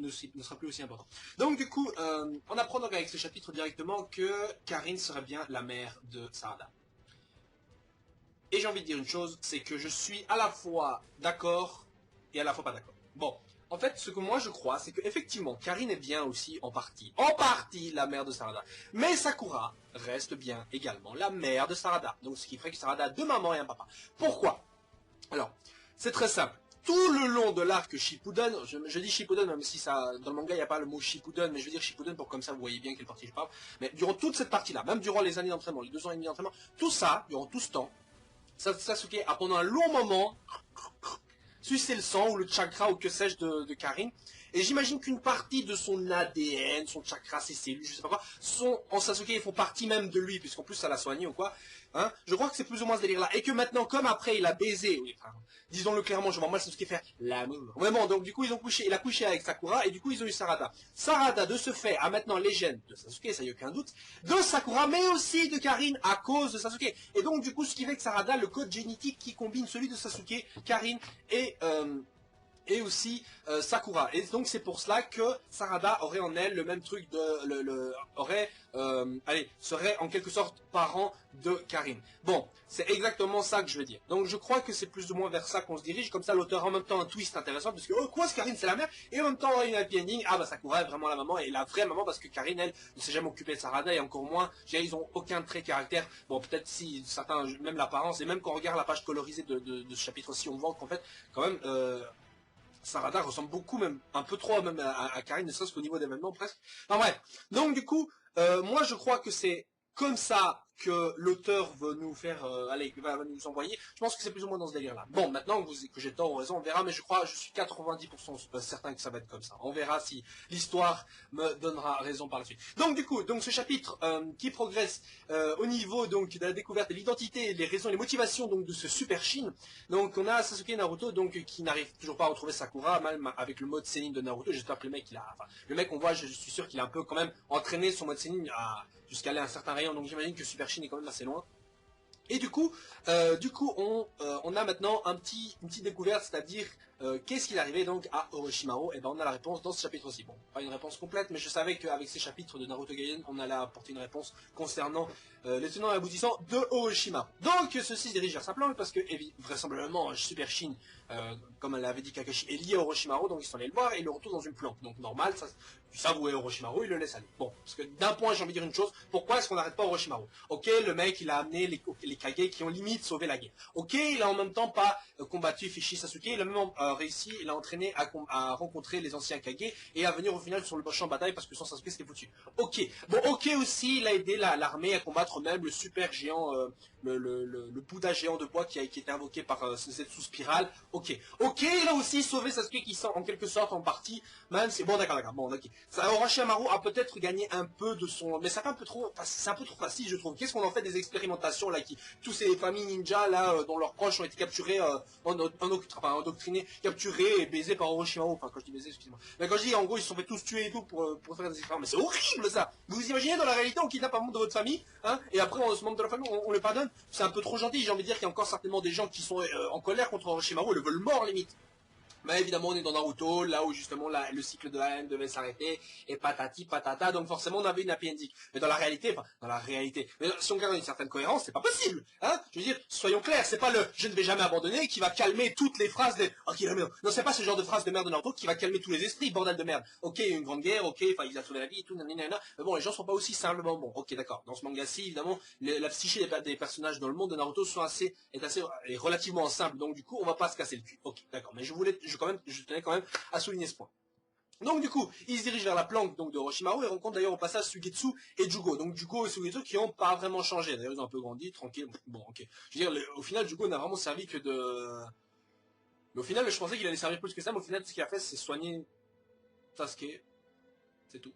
ne sera plus aussi important. Donc du coup, on apprend donc avec ce chapitre directement que Karin serait bien la mère de Sarada. Et j'ai envie de dire une chose, c'est que je suis à la fois d'accord et à la fois pas d'accord. Bon, en fait, ce que moi je crois, c'est que effectivement, Karin est bien aussi en partie la mère de Sarada. Mais Sakura reste bien également la mère de Sarada. Donc ce qui ferait que Sarada a deux mamans et un papa. Pourquoi? Alors, c'est très simple. Tout le long de l'arc Shippuden, je dis Shippuden même si ça, dans le manga il n'y a pas le mot Shippuden, mais je veux dire Shippuden pour comme ça vous voyez bien quelle partie je parle. Mais durant toute cette partie-là, même durant les années d'entraînement, les 2 ans et demi d'entraînement, tout ça, durant tout ce temps, Sasuke a pendant un long moment sucé le sang ou le chakra ou que sais-je de Karin. Et j'imagine qu'une partie de son ADN, son chakra, ses cellules, je sais pas quoi, sont en Sasuke et font partie même de lui, puisqu'en plus ça l'a soigné ou quoi. Hein, je crois que c'est plus ou moins ce délire-là. Et que maintenant, comme après il a baisé, oui, enfin, disons-le clairement, je vois mal Sasuke faire l'amour. Vraiment, donc du coup il a couché avec Sakura et du coup ils ont eu Sarada. Sarada de ce fait a maintenant les gènes de Sasuke, ça y a aucun doute, de Sakura mais aussi de Karin à cause de Sasuke. Et donc du coup ce qui fait que Sarada, le code génétique qui combine celui de Sasuke, Karin et aussi Sakura. Et donc c'est pour cela que Sarada aurait en elle le même truc serait en quelque sorte parent de Karin. Bon, c'est exactement ça que je veux dire. Donc je crois que c'est plus ou moins vers ça qu'on se dirige, comme ça l'auteur a en même temps un twist intéressant, parce que, oh quoi, Karin c'est la mère, et en même temps une happy ending, ah bah Sakura est vraiment la maman, et la vraie maman, parce que Karin, elle, ne s'est jamais occupée de Sarada, et encore moins, ils ont aucun trait caractère, bon peut-être si certains, même l'apparence, et même quand on regarde la page colorisée de ce chapitre-ci, on voit qu'en fait, quand même, Sarada ressemble beaucoup, même un peu trop même à Karin, ne serait-ce qu'au niveau d'événements presque. Enfin bref, donc du coup, moi je crois que c'est comme ça que l'auteur veut nous faire, va nous envoyer. Je pense que c'est plus ou moins dans ce délire-là. Bon, maintenant que j'ai tort ou raison, on verra, mais je suis 90% certain que ça va être comme ça. On verra si l'histoire me donnera raison par la suite. Donc du coup, ce chapitre qui progresse au niveau donc de la découverte de l'identité, les raisons, les motivations donc de ce Super Shin. Donc on a Sasuke et Naruto donc qui n'arrive toujours pas à retrouver Sakura, même avec le mode Senin de Naruto. J'espère que le mec on voit, je suis sûr qu'il a un peu quand même entraîné son mode Senin jusqu'à aller à un certain rayon. Donc j'imagine que Super Shin est quand même assez loin. Et du coup, on a maintenant une petite découverte, c'est-à-dire qu'est-ce qu'il arrivait donc à Orochimaru. Et ben on a la réponse dans ce chapitre-ci. Bon, pas une réponse complète, mais je savais qu'avec ces chapitres de Naruto Gaiden, on allait apporter une réponse concernant les tenants et aboutissants de Orochimaru. Donc ceci se dirige vers sa planque parce que vraisemblablement Super Shin, comme l'avait dit Kakashi, est lié à Orochimaru, donc ils sont allés le voir et il le retrouve dans une planque. Donc normal, ça où est Orochimaru, il le laisse aller. Bon, parce que d'un point j'ai envie de dire une chose, pourquoi est-ce qu'on n'arrête pas Orochimaru? Ok, le mec il a amené les Kage qui ont limite sauvé la guerre. Ok, il a en même temps pas combattu Fishi Sasuke, il a même réussi, il a entraîné à rencontrer les anciens Kage et à venir au final sur le champ de bataille parce que sans Sasuke c'était foutu. Ok, bon ok aussi, il a aidé l'armée à combattre même le super géant, le Bouddha géant de bois qui était invoqué par Zetsu Spirale. Ok, il a aussi sauvé Sasuke qui sent en quelque sorte en partie, même c'est bon d'accord, bon ok. Orochimaru a peut-être gagné un peu de son, mais c'est un peu trop facile je trouve. Qu'est-ce qu'on en fait des expérimentations là qui tous ces familles ninja là dont leurs proches ont été capturés, endoctrinés, capturés et baisés par Orochimaru. Enfin quand je dis baisés, excusez-moi. Mais quand je dis en gros ils se sont fait tous tuer et tout pour faire des expérimentations. Mais c'est horrible ça. Vous imaginez dans la réalité on kidnappe un membre de votre famille, hein, et après ce membre de la famille on le pardonne. C'est un peu trop gentil. J'ai envie de dire qu'il y a encore certainement des gens qui sont en colère contre Orochimaru et le veulent mort limite. Mais évidemment, on est dans Naruto, là où justement le cycle de la haine devait s'arrêter, et patati patata, donc forcément on avait une happy ending. Mais dans la réalité, mais si on garde une certaine cohérence, c'est pas possible, hein. Je veux dire, soyons clairs, c'est pas le « je ne vais jamais abandonner » qui va calmer toutes les phrases de « ok, non, c'est pas ce genre de phrase de merde de Naruto qui va calmer tous les esprits, bordel de merde. Ok, il y a une grande guerre, ok, enfin, il a sauvé la vie et tout, nanana, mais bon, les gens sont pas aussi simplement bons. Ok, d'accord. Dans ce manga-ci, évidemment, la psyché des personnages dans le monde de Naruto est relativement simple, donc du coup, on va pas se casser le cul. Ok, d'accord. Mais je tenais quand même à souligner ce point. Donc du coup, il se dirige vers la planque donc de Orochimaru et rencontre d'ailleurs au passage Suigetsu et Jugo. Donc Jugo et Suigetsu qui n'ont pas vraiment changé. D'ailleurs, ils ont un peu grandi, tranquille. Bon, ok. Je veux dire, au final, Jugo n'a vraiment servi que de... Mais au final, je pensais qu'il allait servir plus que ça, mais au final, ce qu'il a fait, c'est soigner Sasuke. C'est tout.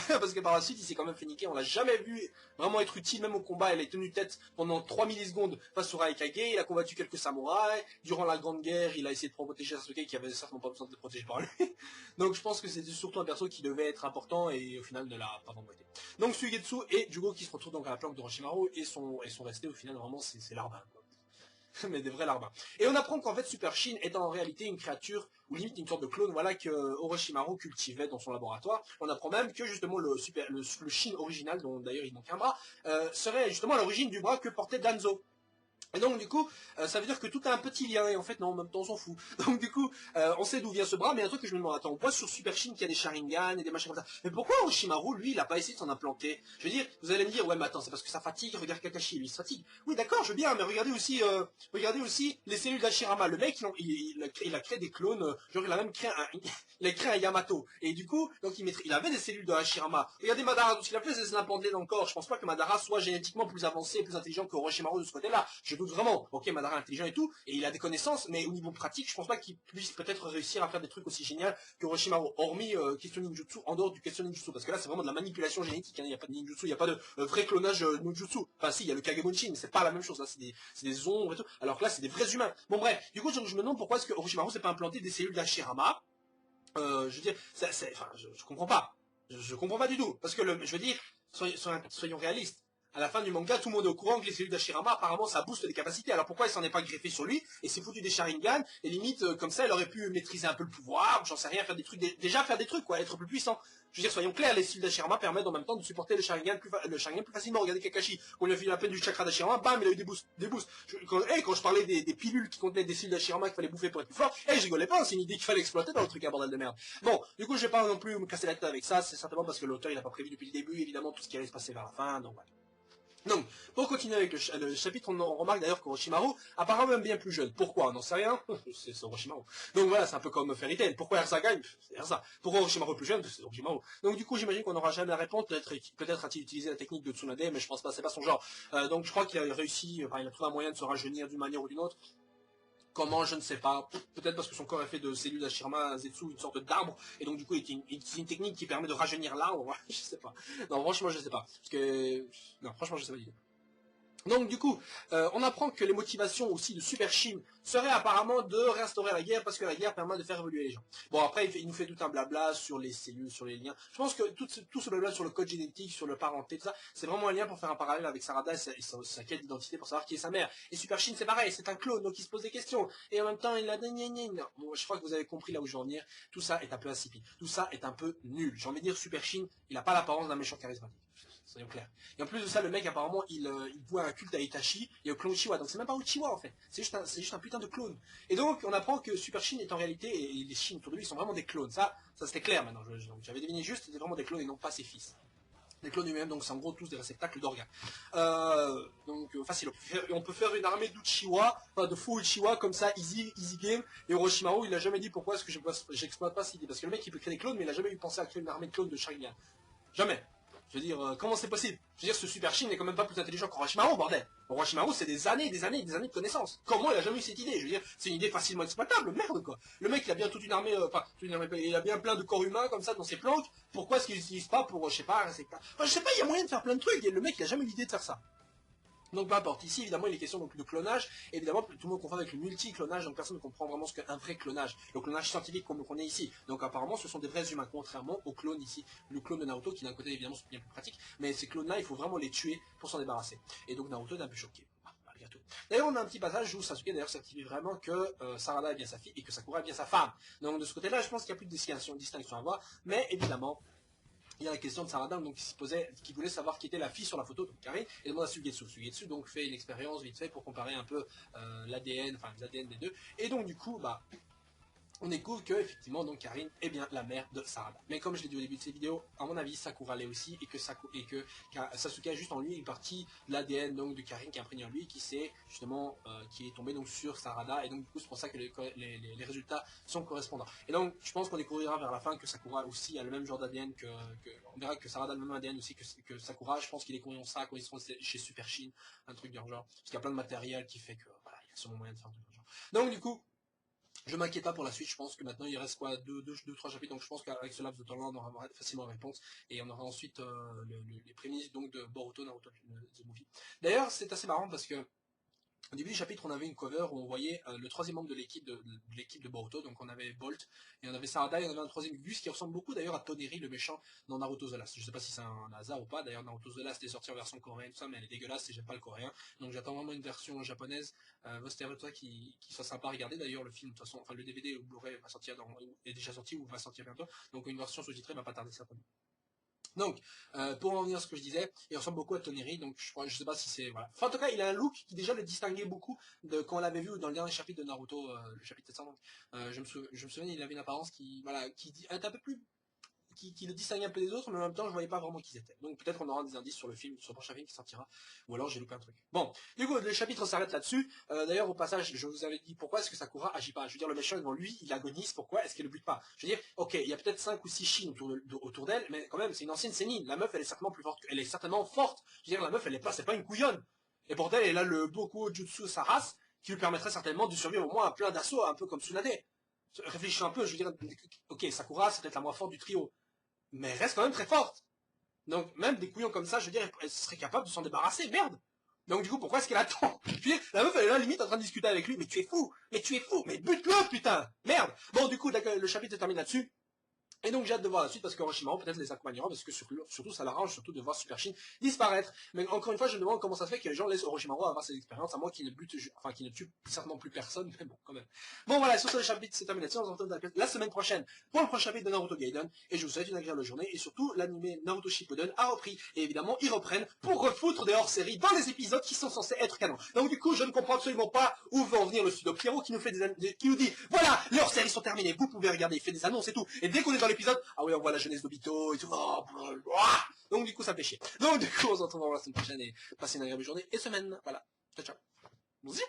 Parce que par la suite, il s'est quand même fait niquer. On l'a jamais vu vraiment être utile, même au combat. Il a tenu tête pendant 3 millisecondes face au Raikage. Il a combattu quelques samouraïs. Durant la Grande Guerre, il a essayé de protéger Sasuke qui avait certainement pas besoin d'être protégé par lui. Donc je pense que c'était surtout un perso qui devait être important et au final ne l'a pas vraiment été. Donc Suigetsu et Jugo qui se retrouvent donc à la planque de Orochimaru et sont restés au final vraiment c'est l'arbin quoi. mais des vrais larbins. Et on apprend qu'en fait Super Shin est en réalité une créature, ou limite une sorte de clone, voilà, que Orochimaru cultivait dans son laboratoire. On apprend même que justement le Shin original, dont d'ailleurs il manque un bras, serait justement à l'origine du bras que portait Danzo. Et donc du coup, ça veut dire que tout a un petit lien, et en fait non, en même temps on s'en fout. Donc du coup, on sait d'où vient ce bras, mais un truc que je me demande, attends, on voit sur Super Shin qu'il y a des Sharingan et des machins comme ça. Mais pourquoi Orochimaru, lui, il a pas essayé de s'en implanter? Je veux dire, vous allez me dire, ouais mais attends, c'est parce que ça fatigue, regarde Kakashi, lui il se fatigue. Oui d'accord, je veux bien, mais regardez aussi les cellules d'Hashirama. Le mec, il a créé des clones, genre il a même créé il a créé un Yamato. Et du coup, donc il avait des cellules de Hashirama. Regardez Madara, tout ce qu'il a fait, c'est se l'implanter dans le corps. Je pense pas que Madara soit génétiquement plus avancé et plus intelligent que Orochimaru de ce côté-là. Je doute vraiment. Ok, Madara est intelligent et tout, et il a des connaissances, mais au niveau pratique, je pense pas qu'il puisse peut-être réussir à faire des trucs aussi géniaux que Orochimaru, hormis question ninjutsu, en dehors du question ninjutsu, parce que là c'est vraiment de la manipulation génétique, hein. Il n'y a pas de ninjutsu, il n'y a pas de vrai clonage ninjutsu. Enfin si, il y a le Kagebunshin, mais c'est pas la même chose, là c'est des ombres et tout, alors que là c'est des vrais humains. Bon bref, du coup je me demande pourquoi est-ce que Orochimaru s'est pas implanté des cellules d'Hashirama. Je veux dire, enfin, je comprends pas. Je comprends pas du tout. Parce que, je veux dire, soyons réalistes. À la fin du manga, tout le monde est au courant que les cellules d'Hashirama, apparemment, ça booste les capacités. Alors pourquoi il s'en est pas greffé sur lui et s'est foutu des Sharingan et limite, comme ça, il aurait pu maîtriser un peu le pouvoir, j'en sais rien, faire des trucs, déjà faire des trucs, quoi, être plus puissant. Je veux dire, soyons clairs, les cellules d'Hashirama permettent en même temps de supporter le Sharingan plus facilement. Regardez Kakashi, on lui a fait la peine du chakra d'Hashirama, bam, il a eu des boosts. Quand je parlais des pilules qui contenaient des cellules d'Hashirama qu'il fallait bouffer pour être plus fort, je rigolais pas, c'est une idée qu'il fallait exploiter dans le truc à bordel de merde. Bon, du coup, je vais pas non plus me casser la tête avec ça, c'est certainement parce que l'auteur il a pas prévu depuis le début, évidemment, tout ce qui allait se passer vers la fin, donc voilà. Donc, pour continuer avec le chapitre, on remarque d'ailleurs qu'Orochimaru apparemment même bien plus jeune. Pourquoi? On n'en sait rien. C'est Orochimaru. Donc voilà, c'est un peu comme Fairy Tail. Pourquoi Erza gagne? C'est Erza. Pourquoi Orochimaru plus jeune? C'est Orochimaru. Donc du coup, j'imagine qu'on n'aura jamais la réponse. Peut-être a-t-il utilisé la technique de Tsunade, mais je pense pas, c'est pas son genre. Donc je crois qu'il a réussi, enfin il a trouvé un moyen de se rajeunir d'une manière ou d'une autre. Comment, je ne sais pas. Peut-être parce que son corps est fait de cellules d'Hashirama Zetsu, une sorte d'arbre, et donc du coup, c'est une technique qui permet de rajeunir l'arbre. Je sais pas. Non, franchement, je sais pas. Parce que, non, franchement, je sais pas du tout. Donc du coup, on apprend que les motivations aussi de Super Shin seraient apparemment de réinstaurer la guerre parce que la guerre permet de faire évoluer les gens. Bon après, il nous fait tout un blabla sur les cellules, sur les liens. Je pense que tout ce blabla sur le code génétique, sur le parenté, tout ça, c'est vraiment un lien pour faire un parallèle avec Sarada et sa quête d'identité pour savoir qui est sa mère. Et Super Shin c'est pareil, c'est un clone, donc il se pose des questions. Et en même temps, il a des non. Bon, je crois que vous avez compris là où je veux en venir. Tout ça est un peu insipide. Tout ça est un peu nul. J'ai envie de dire, Super Shin, il n'a pas l'apparence d'un méchant charismatique. Soyons clairs. Et en plus de ça, le mec apparemment il voit un culte à Itachi et au clone Uchiwa. Donc c'est même pas Uchiwa en fait. C'est juste un putain de clone. Et donc on apprend que Super Shin est en réalité, et les Shin autour de lui sont vraiment des clones. Ça c'était clair maintenant. J'avais deviné juste, c'était vraiment des clones et non pas ses fils. Des clones eux-mêmes, donc c'est en gros tous des réceptacles d'organes. Facile. On peut faire une armée d'Uchiwa, enfin de faux Uchiwa, comme ça, easy game. Et Orochimaru, il a jamais dit pourquoi est-ce que j'exploite pas cette idée. Parce que le mec, il peut créer des clones, mais il a jamais eu pensé à créer une armée de clones de Sharingan. Jamais. Je veux dire, comment c'est possible? Je veux dire, ce Super Shin n'est quand même pas plus intelligent qu'Orochimaru, bordel. Orochimaru, c'est des années de connaissances. Comment il a jamais eu cette idée? Je veux dire, c'est une idée facilement exploitable, merde quoi. Le mec, il a bien toute une armée, il a bien plein de corps humains comme ça dans ses planques. Pourquoi est-ce qu'il l'utilise pas pour, je sais pas, il y a moyen de faire plein de trucs, et le mec, il a jamais eu l'idée de faire ça. Donc peu importe, ici évidemment il est question donc, de clonage, et évidemment tout le monde confond avec le multi-clonage, donc personne ne comprend vraiment ce qu'est un vrai clonage, le clonage scientifique qu'on connaît ici. Donc apparemment ce sont des vrais humains, contrairement au clone ici, le clone de Naruto qui d'un côté évidemment c'est bien plus pratique, mais ces clones-là il faut vraiment les tuer pour s'en débarrasser. Et donc Naruto est un peu choqué. Malgré tout. D'ailleurs on a un petit passage où Sasuke d'ailleurs certifie vraiment que Sarada est bien sa fille et que Sakura est bien sa femme. Donc de ce côté-là je pense qu'il n'y a plus de distinction à voir, mais évidemment il y a la question de Sarada donc qui voulait savoir qui était la fille sur la photo, donc Karin, et demande à Suigetsu. Suigetsu donc fait une expérience vite fait pour comparer un peu l'ADN, enfin les ADN des deux, et donc du coup on découvre que effectivement donc Karin est bien la mère de Sarada. Mais comme je l'ai dit au début de cette vidéo, à mon avis Sakura l'est aussi et que Sasuke a juste en lui une partie de l'ADN donc de Karin qui est imprégnée en lui, qui s'est justement qui est tombé donc sur Sarada, et donc du coup c'est pour ça que les résultats sont correspondants. Et donc je pense qu'on découvrira vers la fin que Sakura aussi a le même genre d'ADN on verra que Sarada a le même ADN aussi que Sakura. Je pense qu'il est connu ça quand ils seront chez Super Shin, un truc du genre, parce qu'il y a plein de matériel qui fait que voilà, il y a sûrement moyen de faire un truc du genre. Donc du coup je m'inquiète pas pour la suite, je pense que maintenant il reste quoi, deux, trois chapitres, donc je pense qu'avec ce laps de temps-là, on aura facilement la réponse, et on aura ensuite les prémices donc de Boruto Naruto The Movie. D'ailleurs, c'est assez marrant parce que Au début du chapitre, on avait une cover où on voyait le troisième membre de l'équipe de Boruto. Donc on avait Bolt, et on avait Sarada, et on avait un troisième Gus qui ressemble beaucoup d'ailleurs à Toneri, le méchant dans Naruto The Last. Je sais pas si c'est un hasard ou pas. D'ailleurs, Naruto The Last est sorti en version coréenne, tout ça, mais elle est dégueulasse et j'aime pas le coréen. Donc j'attends vraiment une version japonaise, qui soit sympa à regarder. D'ailleurs, le film, de toute façon, enfin le DVD ou Blu-ray va sortir est déjà sorti ou va sortir bientôt. Donc une version sous-titrée va pas tarder certainement. Donc, pour en revenir à ce que je disais, il ressemble beaucoup à Toneri, donc je sais pas si c'est, voilà. Enfin, en tout cas, il a un look qui déjà le distinguait beaucoup de quand on l'avait vu dans le dernier chapitre de Naruto, le chapitre 700. Donc, je me souviens, il avait une apparence qui, voilà, est un peu plus, qui le distinguait un peu des autres, mais en même temps, je voyais pas vraiment qui ils étaient. Donc, peut-être on aura des indices sur le film, sur le prochain film qui sortira, ou alors j'ai loupé un truc. Bon, du coup, le chapitre s'arrête là-dessus. D'ailleurs, au passage, je vous avais dit pourquoi est-ce que Sakura agit pas. Je veux dire, le méchant devant lui, il agonise, pourquoi est-ce qu'elle ne bute pas? Je veux dire, ok, il y a peut-être 5 ou 6 Shin autour d'elle, mais quand même, c'est une ancienne sénine. La meuf, elle est certainement plus forte, elle est certainement forte. Je veux dire, la meuf, c'est pas une couillonne. Et pourtant, elle a le Boku Jutsu sa race, qui lui permettrait certainement de survivre au moins à plein d'assauts, un peu comme Tsunade. Réfléchis un peu, je veux dire, ok, Sakura, c'est peut-être la moins forte du trio, mais elle reste quand même très forte. Donc, même des couillons comme ça, je veux dire, elle serait capable de s'en débarrasser, merde. Donc, du coup, pourquoi est-ce qu'elle attend? Je veux dire, la meuf, elle est là, limite, en train de discuter avec lui, mais tu es fou, mais bute-le, putain, merde. Bon, du coup, le chapitre se termine là-dessus. Et donc j'ai hâte de voir la suite parce qu'Orochimaru peut-être les accompagnera parce que surtout ça l'arrange surtout de voir Super Shin disparaître. Mais encore une fois je me demande comment ça se fait que les gens laissent Orochimaru avoir ses expériences à moi qui ne tue certainement plus personne, mais bon quand même. Bon voilà, sur ce chapitre c'est terminé, on se retrouve la semaine prochaine pour le prochain chapitre de Naruto Gaiden et je vous souhaite une agréable journée et surtout l'anime Naruto Shippuden a repris et évidemment ils reprennent pour refoutre des hors-séries dans les épisodes qui sont censés être canon. Donc du coup je ne comprends absolument pas où veut en venir le studio Pierrot qui nous dit voilà les hors-séries sont terminées, vous pouvez regarder, il fait des annonces et tout et dès qu'on est dans l'épisode, ah oui, on voit la jeunesse d'Obito et tout. Donc du coup, ça me fait chier. Donc du coup, on se retrouve la semaine prochaine et passez une agréable journée et semaine. Voilà. Ciao, ciao. Bonjour.